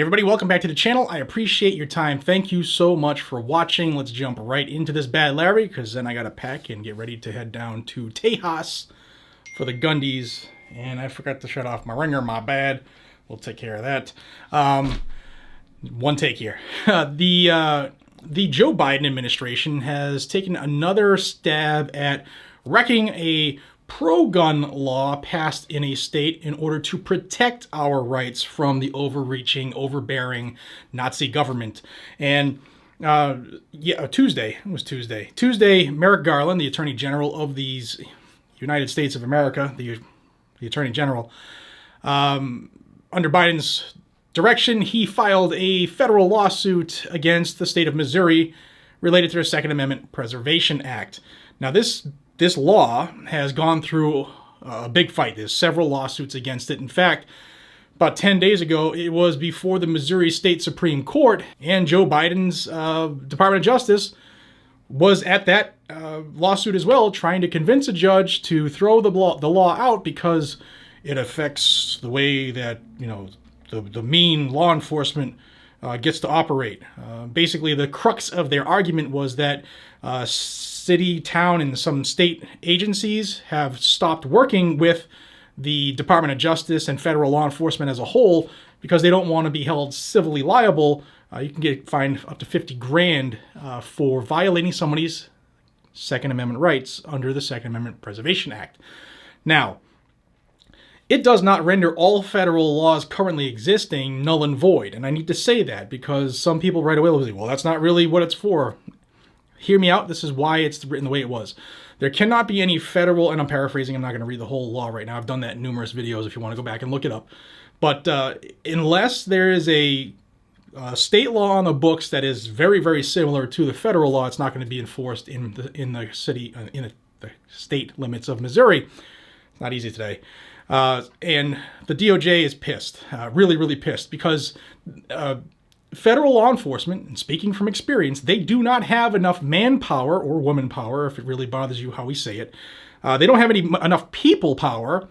everybody, welcome back to the channel. I appreciate your time. Thank you so much for watching. Let's jump right into this bad Larry, because then I gotta pack and get ready to head down to Tejas for the Gundies. And I forgot to shut off my ringer, my bad. We'll take care of that. One take here. The Joe Biden administration has taken another stab at wrecking a pro-gun law passed in a state in order to protect our rights from the overreaching, overbearing Nazi government. And Tuesday, Merrick Garland, the Attorney General of the United States of America, the Attorney General, under Biden's direction, he filed a federal lawsuit against the state of Missouri related to the Second Amendment Preservation Act. Now, this law has gone through a big fight. There's several lawsuits against it. In fact, about 10 days ago, it was before the Missouri State Supreme Court, and Joe Biden's Department of Justice was at that lawsuit as well, trying to convince a judge to throw the law out because it affects the way that, the mean law enforcement gets to operate. Basically, the crux of their argument was that city, town, and some state agencies have stopped working with the Department of Justice and federal law enforcement as a whole because they don't want to be held civilly liable. You can get fined up to $50,000 for violating somebody's Second Amendment rights under the Second Amendment Preservation Act. Now, it does not render all federal laws currently existing null and void. And I need to say that because some people right away will say, well, that's not really what it's for. Hear me out. This is why it's written the way it was. There cannot be any federal, and I'm paraphrasing, I'm not going to read the whole law right now. I've done that in numerous videos if you want to go back and look it up. But unless there is a state law on the books that is very, very similar to the federal law, it's not going to be enforced in the state limits of Missouri. It's not easy today. And the DOJ is pissed, really, really pissed, because federal law enforcement, and speaking from experience, they do not have enough manpower, or woman power, if it really bothers you how we say it. They don't have enough people power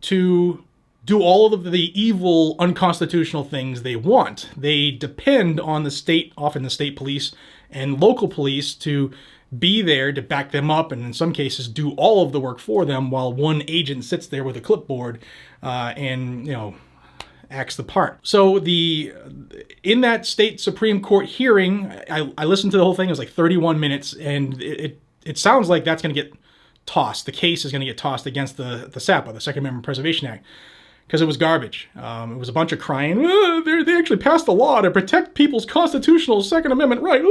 to do all of the evil, unconstitutional things they want. They depend on the state, often the state police and local police, to be there to back them up, and in some cases do all of the work for them, while one agent sits there with a clipboard and acts the part. So in that state Supreme Court hearing, I listened to the whole thing. It was like 31 minutes, and it sounds like that's going to get tossed. The case is going to get tossed against the SAPA, the Second Amendment Preservation Act, because it was garbage. It was a bunch of crying. They actually passed a law to protect people's constitutional Second Amendment right.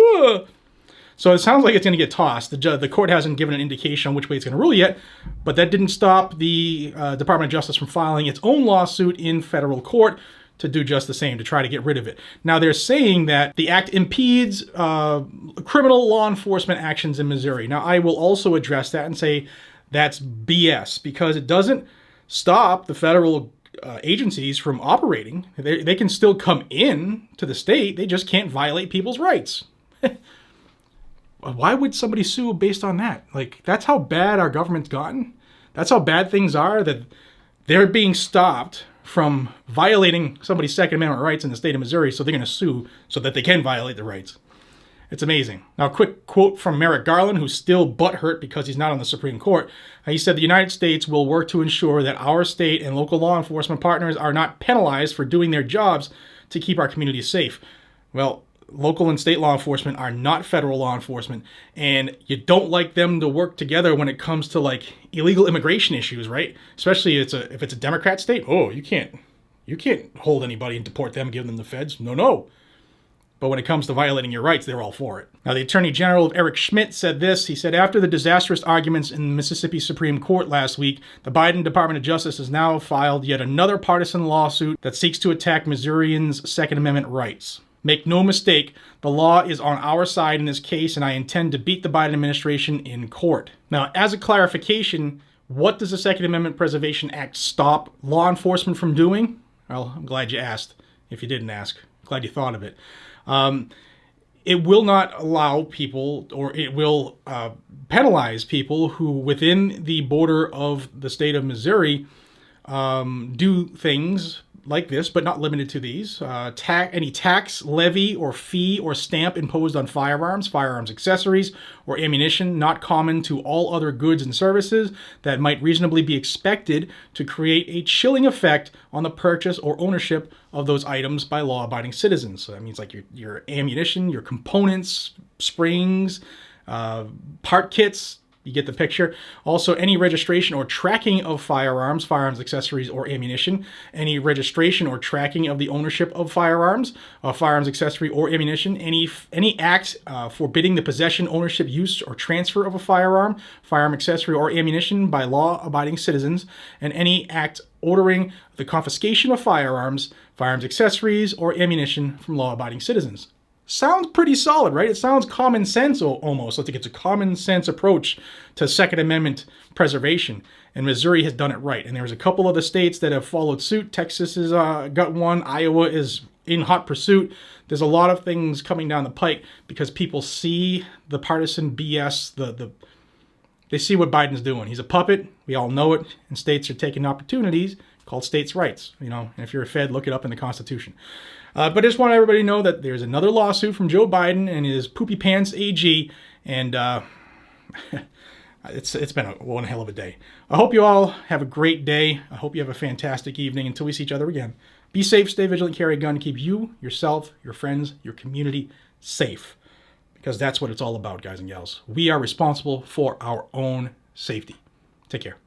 So it sounds like it's going to get tossed. The court hasn't given an indication on which way it's going to rule yet, but that didn't stop the Department of Justice from filing its own lawsuit in federal court to do just the same, to try to get rid of it. Now, they're saying that the act impedes criminal law enforcement actions in Missouri. Now, I will also address that and say that's BS, because it doesn't stop the federal agencies from operating. They can still come in to the state. They just can't violate people's rights. Why would somebody sue based on that? Like, that's how bad our government's gotten. That's how bad things are, that they're being stopped from violating somebody's Second Amendment rights in the state of Missouri, so they're going to sue so that they can violate the rights. It's amazing. Now, a quick quote from Merrick Garland, who's still butthurt because he's not on the Supreme Court. He said, "The United States will work to ensure that our state and local law enforcement partners are not penalized for doing their jobs to keep our communities safe." Well, local and state law enforcement are not federal law enforcement, and you don't like them to work together when it comes to like illegal immigration issues, right? Especially if it's a Democrat state. Oh, you can't hold anybody and deport them, give them the feds. No. But when it comes to violating your rights, they're all for it. Now, the Attorney General, Eric Schmidt, said this. He said, after the disastrous arguments in the Mississippi Supreme Court last week, the Biden Department of Justice has now filed yet another partisan lawsuit that seeks to attack Missourians' Second Amendment rights. Make no mistake, the law is on our side in this case, and I intend to beat the Biden administration in court. Now, as a clarification, what does the Second Amendment Preservation Act stop law enforcement from doing? Well, I'm glad you asked. If you didn't ask, glad you thought of it. It will not allow people, or it will penalize people who, within the border of the state of Missouri, do things like this, but not limited to these. Any tax, levy, or fee or stamp imposed on firearms, firearms accessories, or ammunition not common to all other goods and services that might reasonably be expected to create a chilling effect on the purchase or ownership of those items by law-abiding citizens. So that means like your ammunition, your components, springs, part kits. You get the picture. Also, any registration or tracking of firearms, firearms accessories, or ammunition. Any registration or tracking of the ownership of firearms, firearms accessory, or ammunition. Any act forbidding the possession, ownership, use, or transfer of a firearm, firearm accessory, or ammunition by law-abiding citizens. And any act ordering the confiscation of firearms, firearms accessories, or ammunition from law-abiding citizens. Sounds pretty solid, right? It sounds common sense almost. I think it's a common sense approach to Second Amendment preservation. And Missouri has done it right. And there's a couple of the states that have followed suit. Texas has got one. Iowa is in hot pursuit. There's a lot of things coming down the pike because people see the partisan BS. They see what Biden's doing. He's a puppet. We all know it. And states are taking opportunities called states' rights. And if you're a Fed, look it up in the Constitution. But I just want everybody to know that there's another lawsuit from Joe Biden and his poopy pants AG, and it's been one hell of a day. I hope you all have a great day. I hope you have a fantastic evening until we see each other again. Be safe, stay vigilant, carry a gun, keep you, yourself, your friends, your community safe, because that's what it's all about, guys and gals. We are responsible for our own safety. Take care.